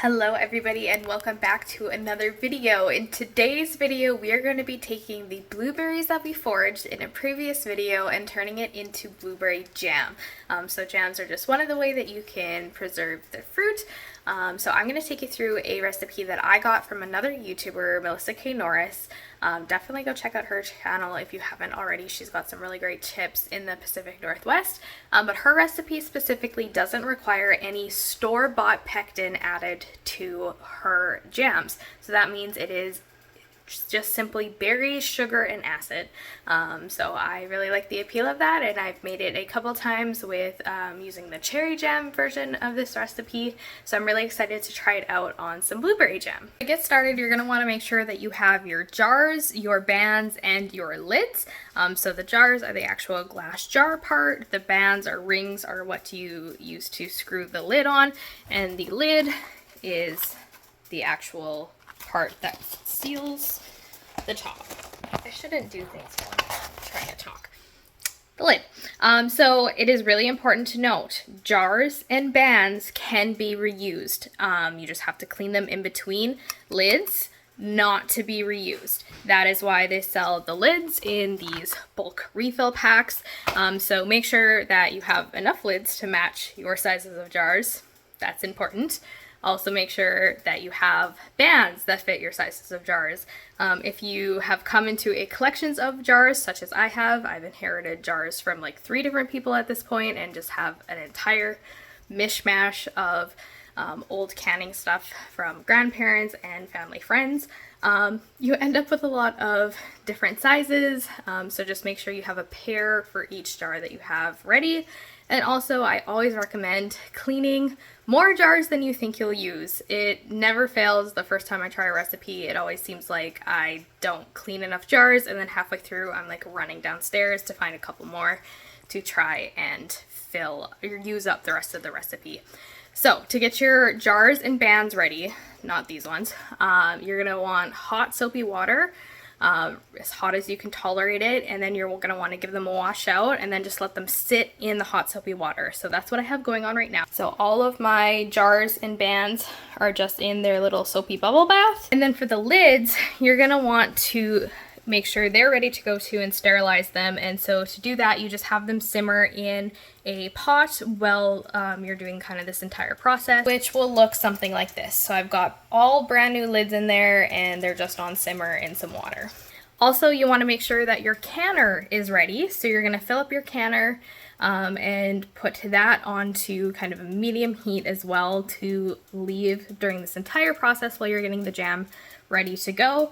Hello everybody and welcome back to another video. In today's video we are going to be taking the blueberries that we foraged in a previous video and turning it into blueberry jam. So jams are just one of the ways that you can preserve the fruit. So I'm going to take you through a recipe that I got from another YouTuber, Melissa K. Norris. Definitely go check out her channel if you haven't already. She's got some really great tips in the Pacific Northwest. But her recipe specifically doesn't require any store-bought pectin added to her jams. So that means it is just simply berries, sugar, and acid. So I really like the appeal of that, and I've made it a couple times with using the cherry jam version of this recipe. So I'm really excited to try it out on some blueberry jam. To get started, you're going to want to make sure that you have your jars, your bands, and your lids. So the jars are the actual glass jar part. The bands or rings are what you use to screw the lid on, and the lid is the actual part that seals the top. I shouldn't do things while I'm trying to talk. The lid. So it is really important to note, jars and bands can be reused. You just have to clean them in between lids, not to be reused. That is why they sell the lids in these bulk refill packs. So make sure that you have enough lids to match your sizes of jars. That's important. Also make sure that you have bands that fit your sizes of jars. If you have come into a collections of jars, such as I have, I've inherited jars from like 3 different people at this point and just have an entire mishmash of old canning stuff from grandparents and family friends. You end up with a lot of different sizes, so just make sure you have a pair for each jar that you have ready. And also, I always recommend cleaning more jars than you think you'll use. It never fails. The first time I try a recipe, it always seems like I don't clean enough jars, and then halfway through, I'm like running downstairs to find a couple more to try and fill or use up the rest of the recipe. So to get your jars and bands ready, not these ones, you're gonna want hot soapy water, as hot as you can tolerate it, and then you're gonna want to give them a wash out and then just let them sit in the hot soapy water. So that's what I have going on right now. So all of my jars and bands are just in their little soapy bubble bath. And then for the lids, you're gonna want to make sure they're ready to go to and sterilize them. And so to do that, you just have them simmer in a pot while you're doing kind of this entire process, which will look something like this. So I've got all brand new lids in there and they're just on simmer in some water. Also, you want to make sure that your canner is ready. So you're going to fill up your canner and put that onto kind of a medium heat as well to leave during this entire process while you're getting the jam ready to go.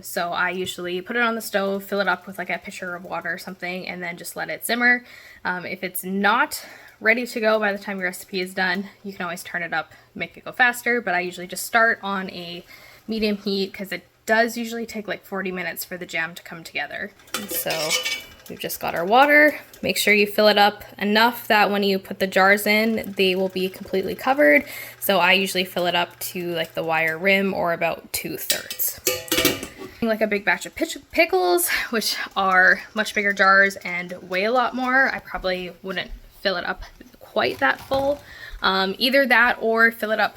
So I usually put it on the stove, fill it up with like a pitcher of water or something, and then just let it simmer. If it's not ready to go by the time your recipe is done, you can always turn it up, make it go faster, but I usually just start on a medium heat because it does usually take like 40 minutes for the jam to come together. And so we've just got our water. Make sure you fill it up enough that when you put the jars in, they will be completely covered. So I usually fill it up to like the wire rim or about 2/3. Like a big batch of pickles, which are much bigger jars and weigh a lot more. I probably wouldn't fill it up quite that full. Either that or fill it up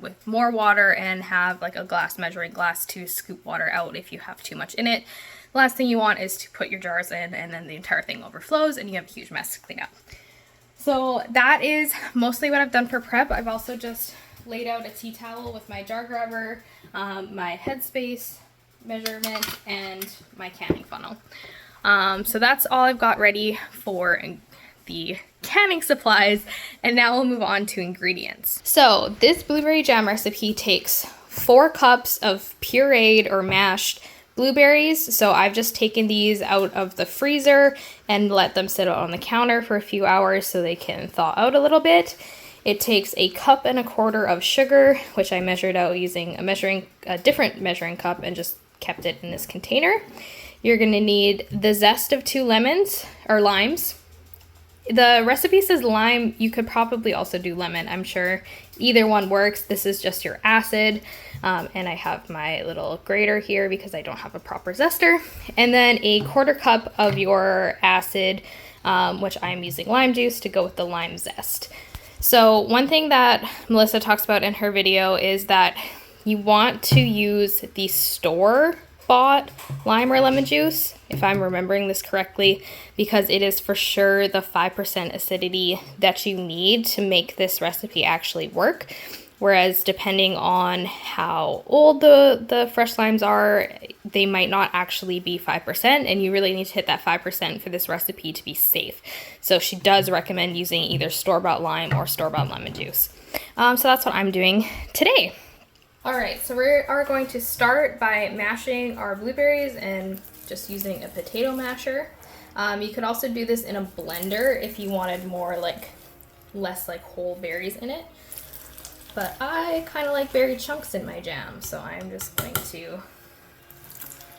with more water and have like a measuring glass to scoop water out if you have too much in it. The last thing you want is to put your jars in and then the entire thing overflows and you have a huge mess to clean up. So that is mostly what I've done for prep. I've also just laid out a tea towel with my jar grabber, my headspace measurement, and my canning funnel. So that's all I've got ready for the canning supplies, and now we'll move on to ingredients. So this blueberry jam recipe takes 4 cups of pureed or mashed blueberries. So I've just taken these out of the freezer and let them sit out on the counter for a few hours so they can thaw out a little bit. It takes 1.25 cups of sugar, which I measured out using a different measuring cup and just kept it in this container. You're going to need the zest of 2 lemons or limes. The recipe says lime. You could probably also do lemon. I'm sure either one works. This is just your acid. And I have my little grater here because I don't have a proper zester. And then 1/4 cup of your acid, which I'm using lime juice to go with the lime zest. So one thing that Melissa talks about in her video is that you want to use the store-bought lime or lemon juice, if I'm remembering this correctly, because it is for sure the 5% acidity that you need to make this recipe actually work. Whereas depending on how old the fresh limes are, they might not actually be 5%, and you really need to hit that 5% for this recipe to be safe. So she does recommend using either store-bought lime or store-bought lemon juice. So that's what I'm doing today. All right, so we are going to start by mashing our blueberries and just using a potato masher. You could also do this in a blender if you wanted more less whole berries in it. But I kind of like berry chunks in my jam, so I'm just going to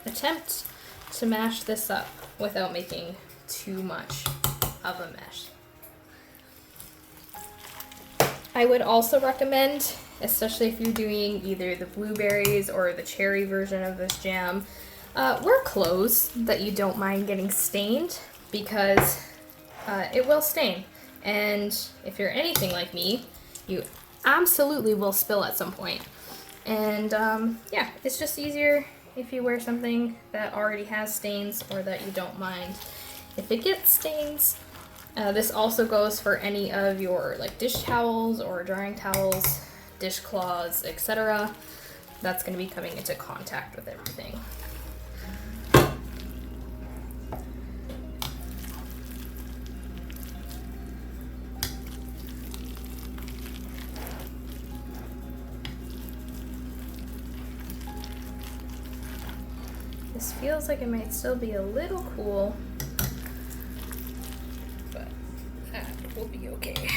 attempt to mash this up without making too much of a mess. I would also recommend, especially if you're doing either the blueberries or the cherry version of this jam, wear clothes that you don't mind getting stained, because it will stain. And if you're anything like me, you absolutely will spill at some point. And yeah, it's just easier if you wear something that already has stains or that you don't mind if it gets stains. This also goes for any of your dish towels or drying towels, dishcloths, etc. That's going to be coming into contact with everything. This feels like it might still be a little cool, but that will be okay.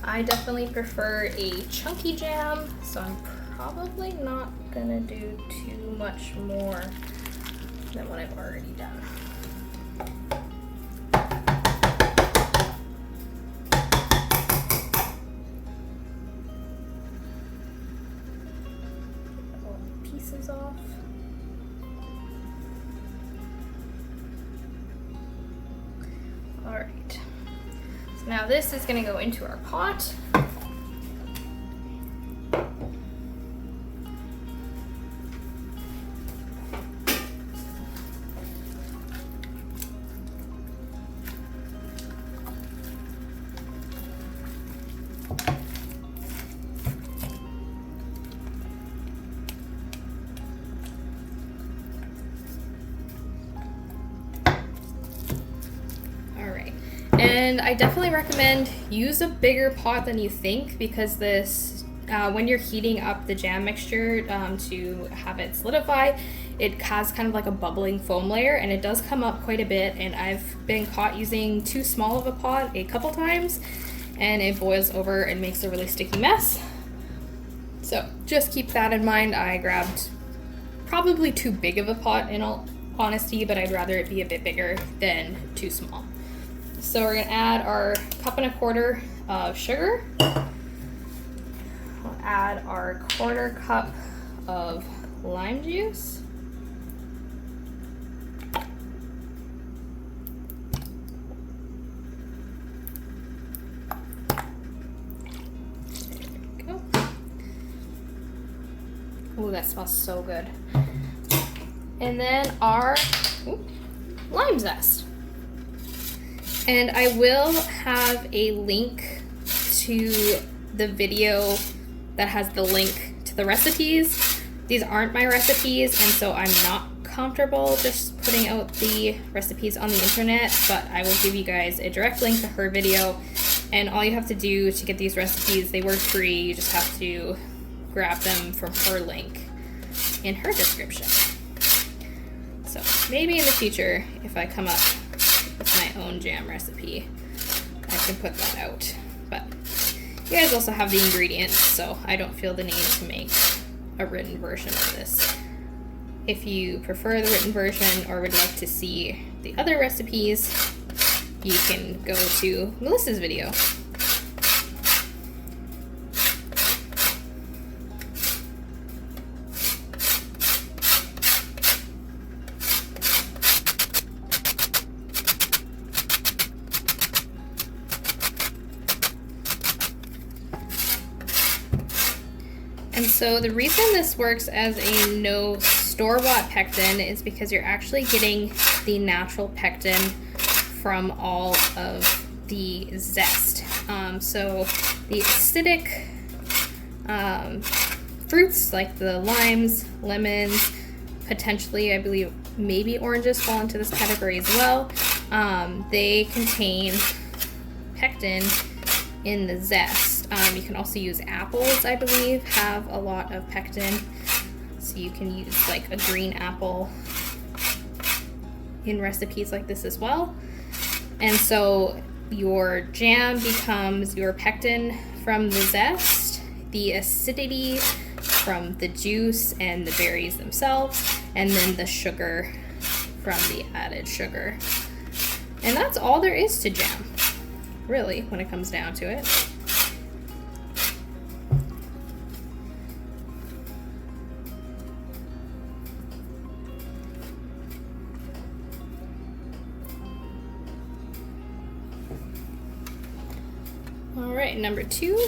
I definitely prefer a chunky jam, so I'm probably not gonna do too much more than what I've already done. All the pieces off. All right. So now this is going to go into our pot. And I definitely recommend use a bigger pot than you think, because this, when you're heating up the jam mixture to have it solidify, it has kind of like a bubbling foam layer, and it does come up quite a bit. And I've been caught using too small of a pot a couple times, and it boils over and makes a really sticky mess. So just keep that in mind. I grabbed probably too big of a pot in all honesty, but I'd rather it be a bit bigger than too small. So we're going to add our 1.25 cups of sugar. We'll add our 1/4 cup of lime juice. There we go. Ooh, that smells so good. And then our lime zest. And I will have a link to the video that has the link to the recipes. These aren't my recipes, and so I'm not comfortable just putting out the recipes on the internet, but I will give you guys a direct link to her video. And all you have to do to get these recipes, they work free. You just have to grab them from her link in her description. So maybe in the future, if I come up with my own jam recipe, I can put that out. But you guys also have the ingredients, so I don't feel the need to make a written version of this. If you prefer the written version or would like to see the other recipes, you can go to Melissa's video. And so the reason this works as a no store-bought pectin is because you're actually getting the natural pectin from all of the zest. So the acidic fruits like the limes, lemons, potentially I believe maybe oranges fall into this category as well. They contain pectin in the zest. You can also use apples, I believe, have a lot of pectin. So you can use like a green apple in recipes like this as well. And so your jam becomes your pectin from the zest, the acidity from the juice and the berries themselves, and then the sugar from the added sugar. And that's all there is to jam, really, when it comes down to it. All right, number 2.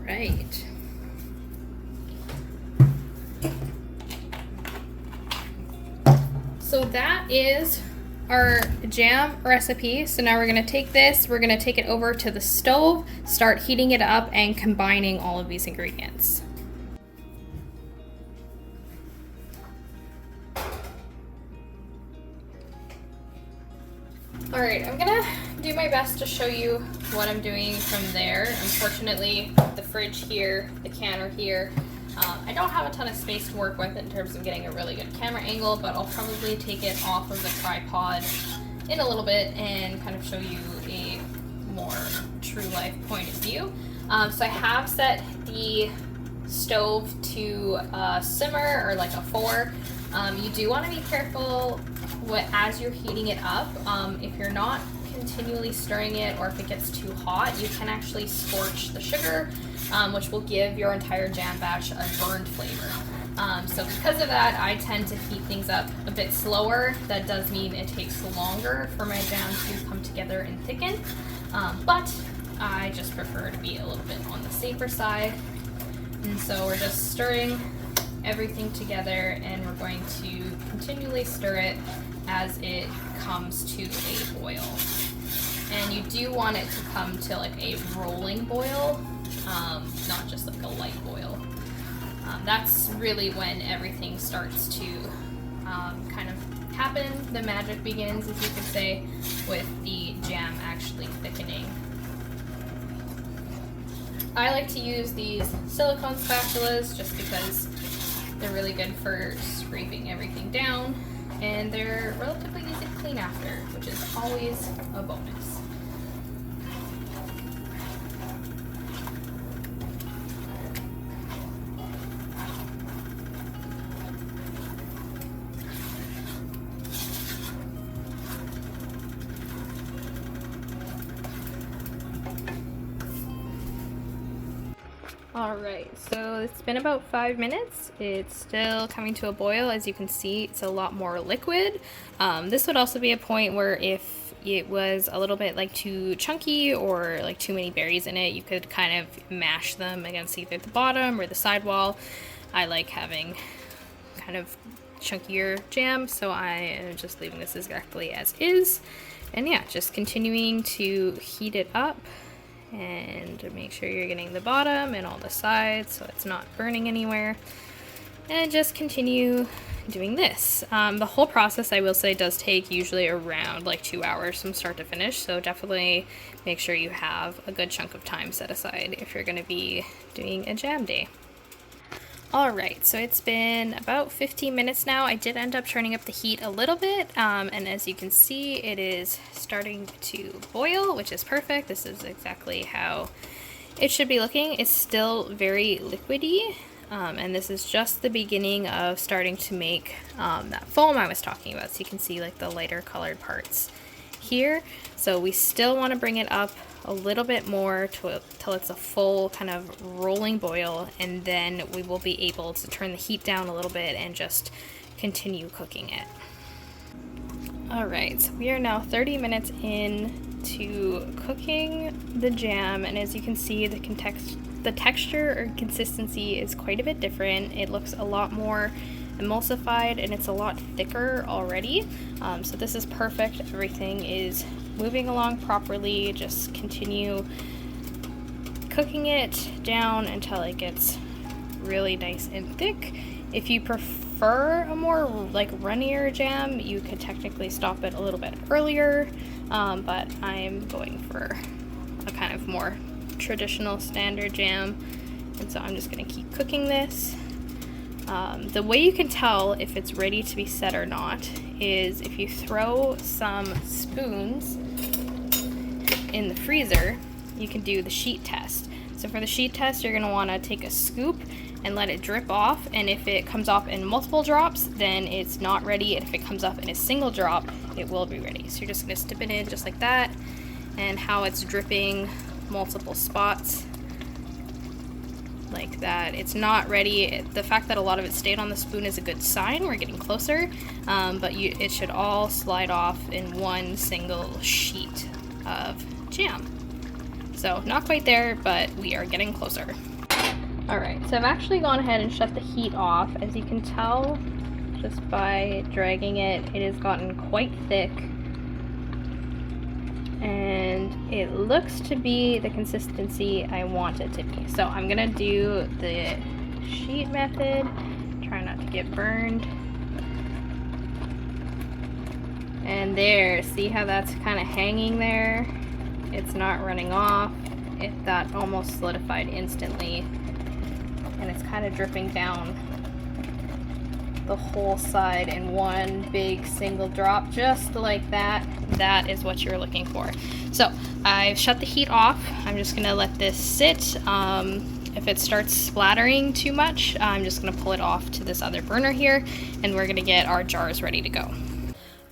Right. So that is our jam recipe. So now we're going to take this, we're going to take it over to the stove, start heating it up and combining all of these ingredients. Alright, I'm gonna do my best to show you what I'm doing from there. Unfortunately, the fridge here, the canner here, I don't have a ton of space to work with in terms of getting a really good camera angle, but I'll probably take it off of the tripod in a little bit and kind of show you a more true life point of view. So I have set the stove to simmer, or like a 4. You do want to be careful as you're heating it up. If you're not continually stirring it, or if it gets too hot, you can actually scorch the sugar, which will give your entire jam batch a burned flavor. So because of that, I tend to heat things up a bit slower. That does mean it takes longer for my jam to come together and thicken, but I just prefer to be a little bit on the safer side. And so we're just stirring everything together, and we're going to continually stir it as it comes to a boil. And you do want it to come to like a rolling boil, not just like a light boil. That's really when everything starts to kind of happen. The magic begins, as you could say, with the jam actually thickening. I like to use these silicone spatulas just because they're really good for scraping everything down, and they're relatively easy to clean after, which is always a bonus. Alright, so it's been about 5 minutes. It's still coming to a boil. As you can see, it's a lot more liquid. This would also be a point where if it was a little bit like too chunky or like too many berries in it, you could kind of mash them against either the bottom or the sidewall. I like having kind of chunkier jam, so I am just leaving this exactly as is. And yeah, just continuing to heat it up and make sure you're getting the bottom and all the sides so it's not burning anywhere. And just continue doing this. The whole process, I will say, does take usually around like 2 hours from start to finish, so definitely make sure you have a good chunk of time set aside if you're going to be doing a jam day. Alright, so it's been about 15 minutes now. I did end up turning up the heat a little bit, and as you can see, it is starting to boil, which is perfect. This is exactly how it should be looking. It's still very liquidy, and this is just the beginning of starting to make that foam I was talking about. So you can see like the lighter colored parts here. So we still want to bring it up a little bit more till it's a full kind of rolling boil, and then we will be able to turn the heat down a little bit and just continue cooking it. Alright, so we are now 30 minutes into cooking the jam, and as you can see, the texture or consistency is quite a bit different. It looks a lot more emulsified and it's a lot thicker already. So this is perfect. Everything is moving along properly. Just continue cooking it down until it gets really nice and thick. If you prefer a more like runnier jam, you could technically stop it a little bit earlier, but I'm going for a kind of more traditional standard jam, and so I'm just going to keep cooking this. The way you can tell if it's ready to be set or not is if you throw some spoons in the freezer, you can do the sheet test. So for the sheet test, you're going to want to take a scoop and let it drip off, and if it comes off in multiple drops, then it's not ready, and if it comes off in a single drop, it will be ready. So you're just going to dip it in just like that, and how it's dripping multiple spots like that, it's not ready. The fact that a lot of it stayed on the spoon is a good sign. We're getting closer, but it should all slide off in one single sheet of jam. So not quite there, but we are getting closer. Alright, so I've actually gone ahead and shut the heat off. As you can tell just by dragging it, it has gotten quite thick, and it looks to be the consistency I want it to be. So I'm gonna do the sheet method, try not to get burned. And there, see how that's kind of hanging there? It's not running off. That almost solidified instantly, and it's kind of dripping down the whole side in one big single drop, just like that. That is what you're looking for. So I've shut the heat off. I'm just gonna let this sit. If it starts splattering too much, I'm just gonna pull it off to this other burner here, and we're gonna get our jars ready to go.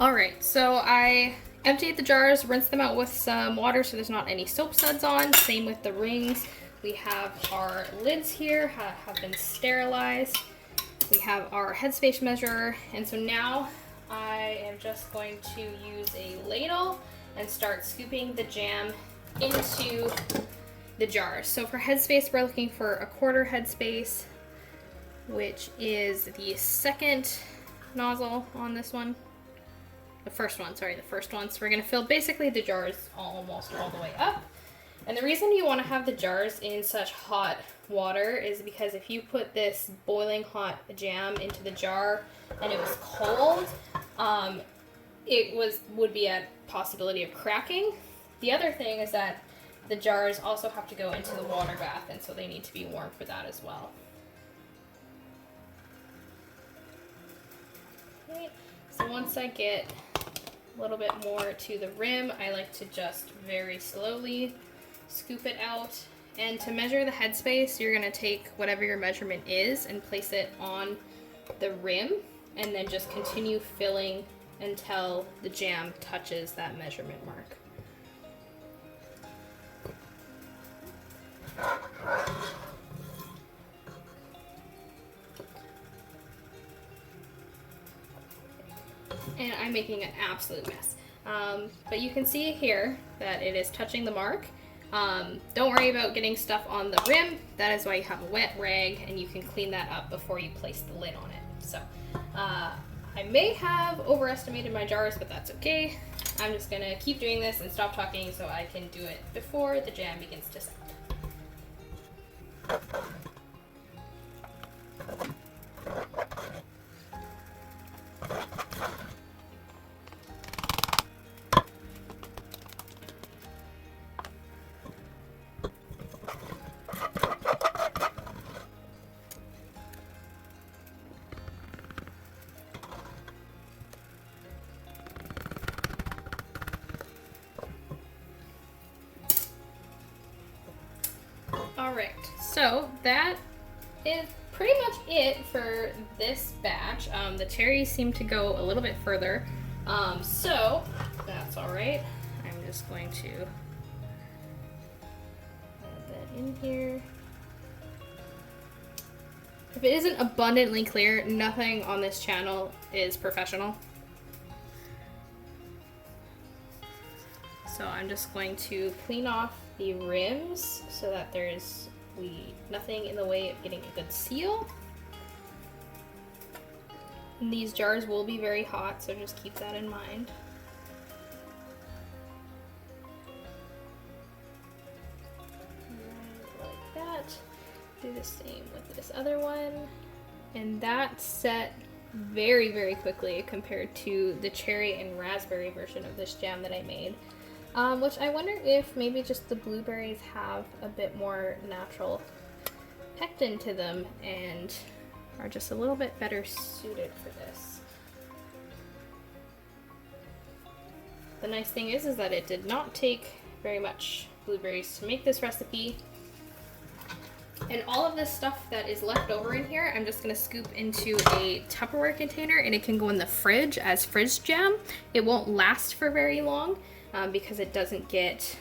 Alright, so I emptied the jars, rinsed them out with some water so there's not any soap suds on. Same with the rings. We have our lids here, have been sterilized. We have our headspace measurer, and so now I am just going to use a ladle and start scooping the jam into the jars. So for headspace, we're looking for a 1/4 headspace, which is the second nozzle on this one. The first one. So we're going to fill basically the jars almost all the way up. And the reason you want to have the jars in such hot water is because if you put this boiling hot jam into the jar and it was cold, would be a possibility of cracking. The other thing is that the jars also have to go into the water bath, and so they need to be warm for that as well. Okay, so once I get a little bit more to the rim, I like to just very slowly scoop it out. And to measure the headspace, you're going to take whatever your measurement is and place it on the rim, and then just continue filling until the jam touches that measurement mark. And I'm making an absolute mess. But you can see here that it is touching the mark. Don't worry about getting stuff on the rim. That is why you have a wet rag, and you can clean that up before you place the lid on it. So I may have overestimated my jars, but that's okay. I'm just gonna keep doing this and stop talking so I can do it before the jam begins to set. Alright, so that is pretty much it for this batch. The cherries seem to go a little bit further, so that's alright. I'm just going to add that in here. If it isn't abundantly clear, nothing on this channel is professional. So I'm just going to clean off the rims so that there's nothing in the way of getting a good seal. And these jars will be very hot, so just keep that in mind. Like that. Do the same with this other one. And that set very, very quickly compared to the cherry and raspberry version of this jam that I made. Which I wonder if maybe just the blueberries have a bit more natural pectin to them and are just a little bit better suited for this. The nice thing is that it did not take very much blueberries to make this recipe. And all of this stuff that is left over in here, I'm just gonna scoop into a Tupperware container, and it can go in the fridge as fridge jam. It won't last for very long because it doesn't get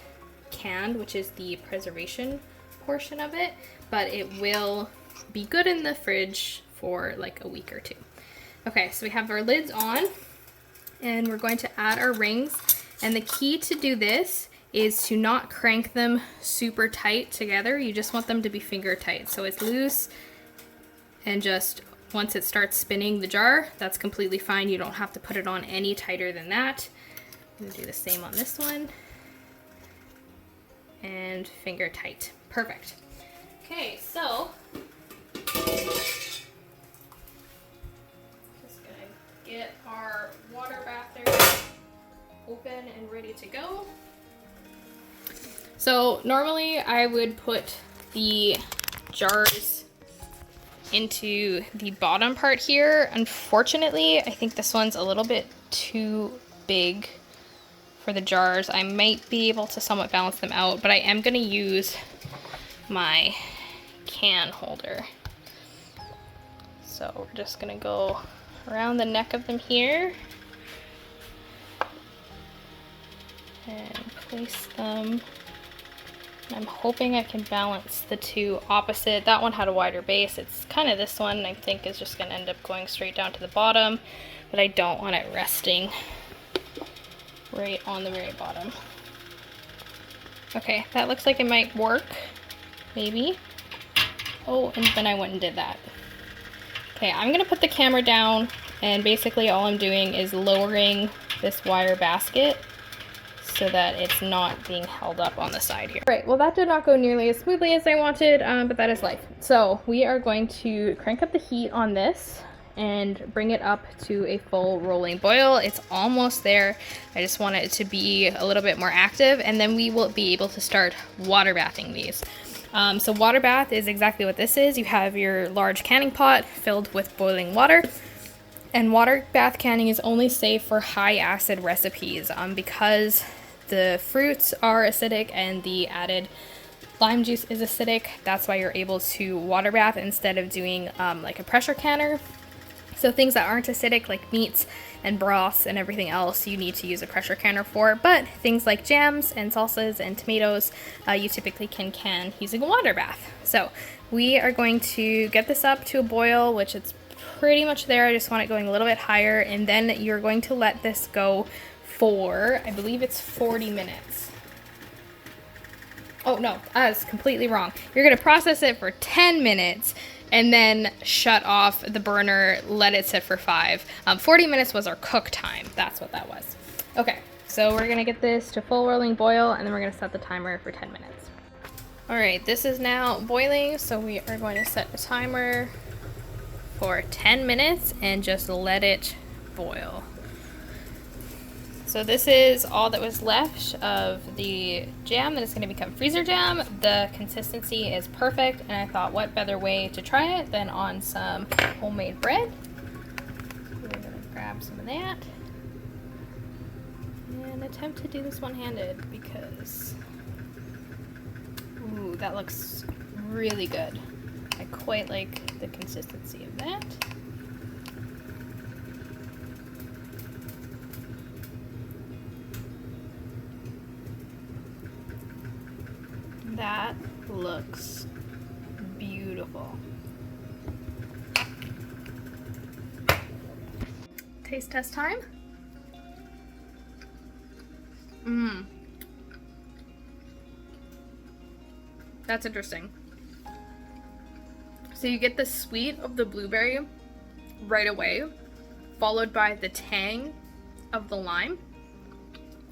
canned, which is the preservation portion of it, but it will be good in the fridge for like a week or two. Okay, so we have our lids on, and we're going to add our rings. And the key to do this is to not crank them super tight together. You just want them to be finger tight. So it's loose, and just once it starts spinning the jar, that's completely fine. You don't have to put it on any tighter than that. I'm gonna do the same on this one. And finger tight. Perfect. Okay, so just gonna get our water bath there open and ready to go. So normally I would put the jars into the bottom part here. Unfortunately, I think this one's a little bit too big for the jars. I might be able to somewhat balance them out, but I am going to use my can holder. So we're just going to go around the neck of them here and place them. I'm hoping I can balance the two opposite. That one had a wider base. It's kind of this one, I think, is just going to end up going straight down to the bottom, but I don't want it resting right on the very bottom. Okay, that looks like it might work. Maybe. Oh, and then I went and did that. Okay, I'm going to put the camera down, and basically all I'm doing is lowering this wire basket so that it's not being held up on the side here. All right, well that did not go nearly as smoothly as I wanted, but that is life. So we are going to crank up the heat on this and bring it up to a full rolling boil. It's almost there. I just want it to be a little bit more active, and then we will be able to start water bathing these. So water bath is exactly what this is. You have your large canning pot filled with boiling water. And water bath canning is only safe for high acid recipes because the fruits are acidic and the added lime juice is acidic. That's why you're able to water bath instead of doing like a pressure canner. So things that aren't acidic, like meats and broths and everything else, you need to use a pressure canner for. But things like jams and salsas and tomatoes, you typically can using a water bath. So we are going to get this up to a boil, which it's pretty much there. I just want it going a little bit higher, and then you're going to let this go for, I believe it's 40 minutes. Oh no, I was completely wrong. You're going to process it for 10 minutes and then shut off the burner, let it sit for 5. 40 minutes was our cook time. That's what that was. Okay, so we're gonna get this to full rolling boil, and then we're gonna set the timer for 10 minutes. All right, this is now boiling, so we are going to set a timer for 10 minutes and just let it boil. So this is all that was left of the jam that is going to become freezer jam. The consistency is perfect, and I thought what better way to try it than on some homemade bread. We're going to grab some of that and attempt to do this one-handed because, ooh, that looks really good. I quite like the consistency of that. That looks beautiful. Taste test time. That's interesting. So you get the sweet of the blueberry right away, followed by the tang of the lime,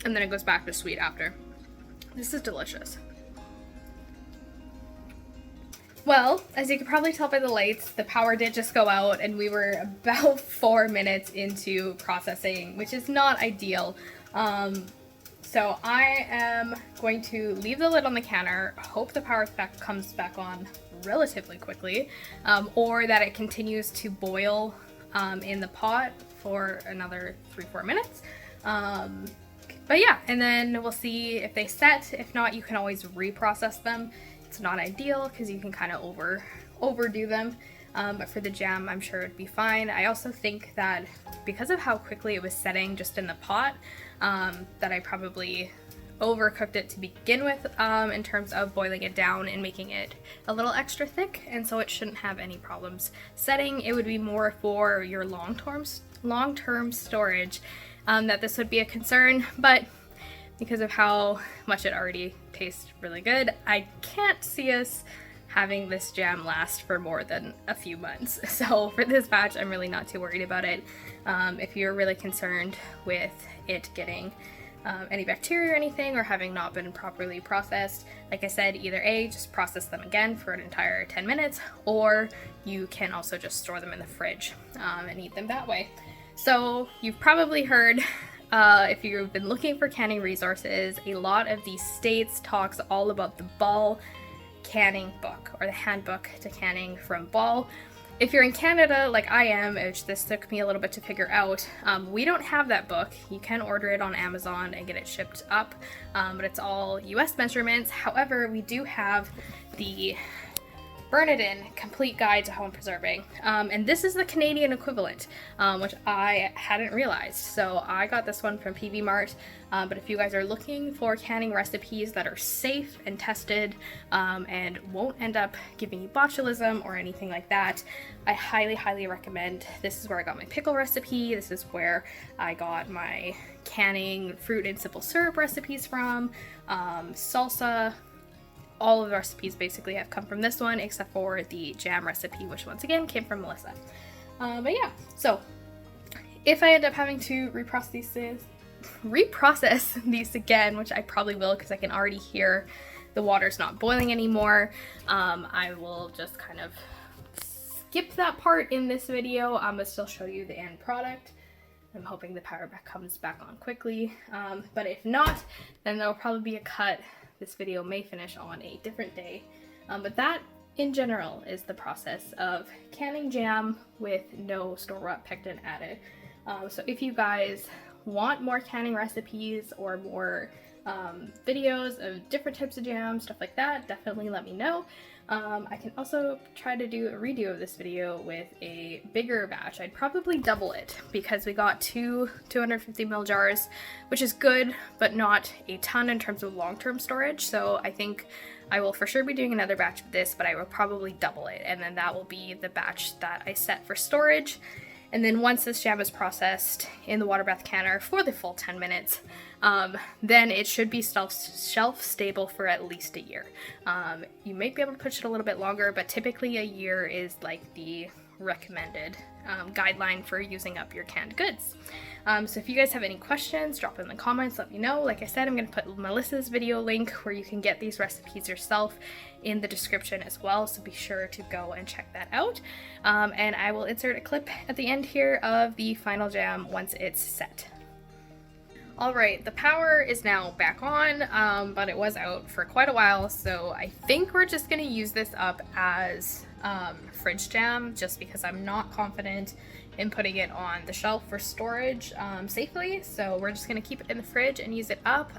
and then it goes back to sweet after. This is delicious. Well, as you can probably tell by the lights, the power did just go out and we were about 4 minutes into processing, which is not ideal. So I am going to leave the lid on the canner, hope the power comes back on relatively quickly, or that it continues to boil in the pot for another 3-4 minutes. But yeah, and then we'll see if they set. If not, you can always reprocess them. It's not ideal because you can kind of overdo them, but for the jam, I'm sure it'd be fine. I also think that because of how quickly it was setting just in the pot, that I probably overcooked it to begin with in terms of boiling it down and making it a little extra thick, and so it shouldn't have any problems setting. It would be more for your long-term storage that this would be a concern, but because of how much it already tastes really good, I can't see us having this jam last for more than a few months. So for this batch, I'm really not too worried about it. If you're really concerned with it getting any bacteria or anything, or having not been properly processed, like I said, either A, just process them again for an entire 10 minutes, or you can also just store them in the fridge and eat them that way. So you've probably heard, if you've been looking for canning resources, a lot of these states talks all about the Ball canning book, or the handbook to canning from Ball. If you're in Canada like I am, which this took me a little bit to figure out, we don't have that book. You can order it on Amazon and get it shipped up, but it's all US measurements. However, we do have the Bernardin Complete Guide to Home Preserving, and this is the Canadian equivalent, which I hadn't realized. So I got this one from PB Mart, but if you guys are looking for canning recipes that are safe and tested and won't end up giving you botulism or anything like that, I highly recommend. This is where I got my pickle recipe. This is where I got my canning fruit and simple syrup recipes from, salsa. All of the recipes basically have come from this one, except for the jam recipe, which once again came from Melissa. But yeah, so if I end up having to reprocess these again, which I probably will because I can already hear the water's not boiling anymore, I will just kind of skip that part in this video, but still show you the end product. I'm hoping the power comes back on quickly, but if not, then there'll probably be a cut. This video may finish on a different day, but that in general is the process of canning jam with no store-bought pectin added. So if you guys want more canning recipes or more videos of different types of jam, stuff like that, definitely let me know. I can also try to do a redo of this video with a bigger batch. I'd probably double it because we got two 250 ml jars, which is good, but not a ton in terms of long-term storage. So I think I will for sure be doing another batch of this, but I will probably double it. And then that will be the batch that I set for storage. And then once this jam is processed in the water bath canner for the full 10 minutes, then it should be shelf stable for at least a year. You may be able to push it a little bit longer, but typically a year is like the recommended guideline for using up your canned goods. So if you guys have any questions, drop them in the comments, let me know. Like I said, I'm going to put Melissa's video link where you can get these recipes yourself in the description as well, so be sure to go and check that out. And I will insert a clip at the end here of the final jam once it's set. Alright, the power is now back on, but it was out for quite a while, so I think we're just going to use this up as fridge jam, just because I'm not confident in putting it on the shelf for storage safely. So we're just going to keep it in the fridge and use it up.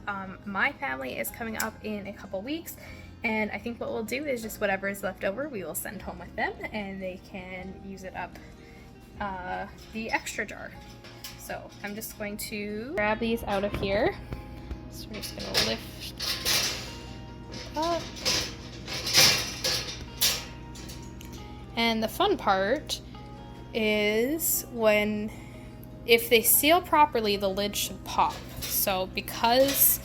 My family is coming up in a couple weeks, and I think what we'll do is just whatever is left over we will send home with them, and they can use it up the extra jar. So I'm just going to grab these out of here. So we're just going to lift up. And the fun part is if they seal properly, the lid should pop. So because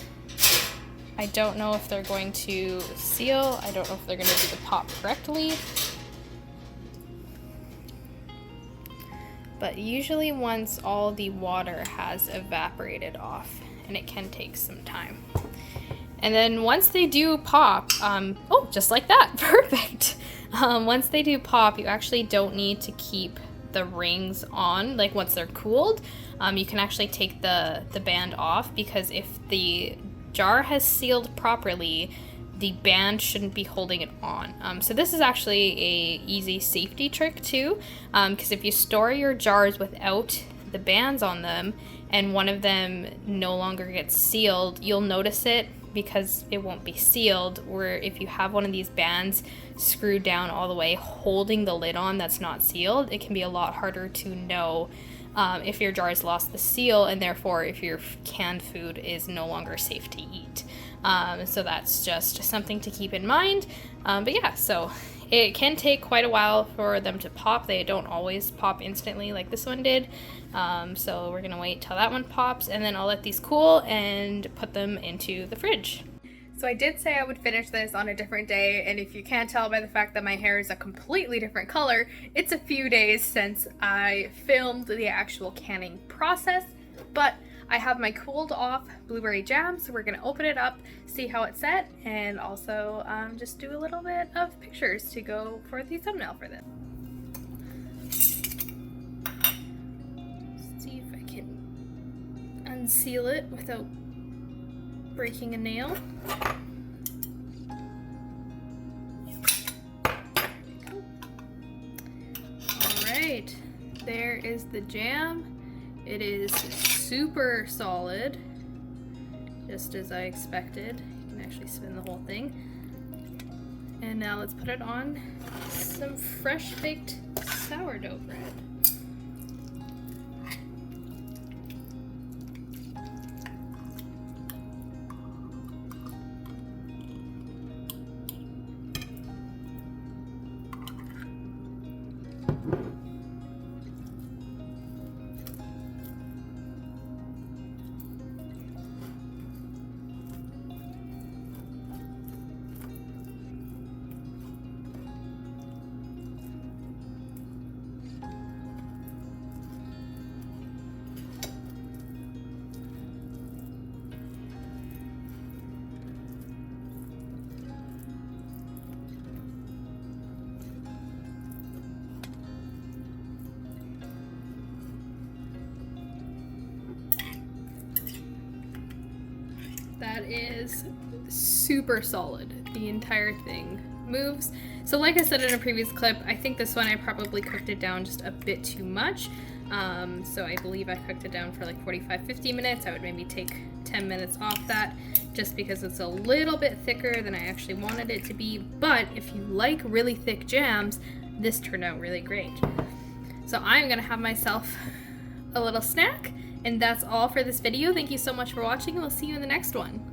I don't know if they're going to seal, I don't know if they're going to do the pop correctly. But usually once all the water has evaporated off, and it can take some time. And then once they do pop, oh, just like that, perfect. Once they do pop, you actually don't need to keep the rings on, like once they're cooled. You can actually take the band off, because if the jar has sealed properly, the band shouldn't be holding it on. So this is actually a easy safety trick too, because if you store your jars without the bands on them and one of them no longer gets sealed, you'll notice it because it won't be sealed, where if you have one of these bands screwed down all the way holding the lid on that's not sealed, it can be a lot harder to know if your jar has lost the seal, and therefore if your canned food is no longer safe to eat. So that's just something to keep in mind. But yeah, so it can take quite a while for them to pop. They don't always pop instantly like this one did. So we're gonna wait till that one pops, and then I'll let these cool and put them into the fridge. So I did say I would finish this on a different day, and if you can't tell by the fact that my hair is a completely different color, it's a few days since I filmed the actual canning process, but I have my cooled off blueberry jam, so we're gonna open it up, see how it's set, and also just do a little bit of pictures to go for the thumbnail for this. See if I can unseal it without breaking a nail. Alright, there is the jam. It is super solid, just as I expected. You can actually spin the whole thing. And now let's put it on some fresh baked sourdough bread. That is super solid. The entire thing moves. So like I said in a previous clip, I think this one I probably cooked it down just a bit too much. So I believe I cooked it down for like 45-50 minutes. I would maybe take 10 minutes off that, just because it's a little bit thicker than I actually wanted it to be. But if you like really thick jams, this turned out really great. So I'm gonna have myself a little snack, and that's all for this video. Thank you so much for watching, and we'll see you in the next one.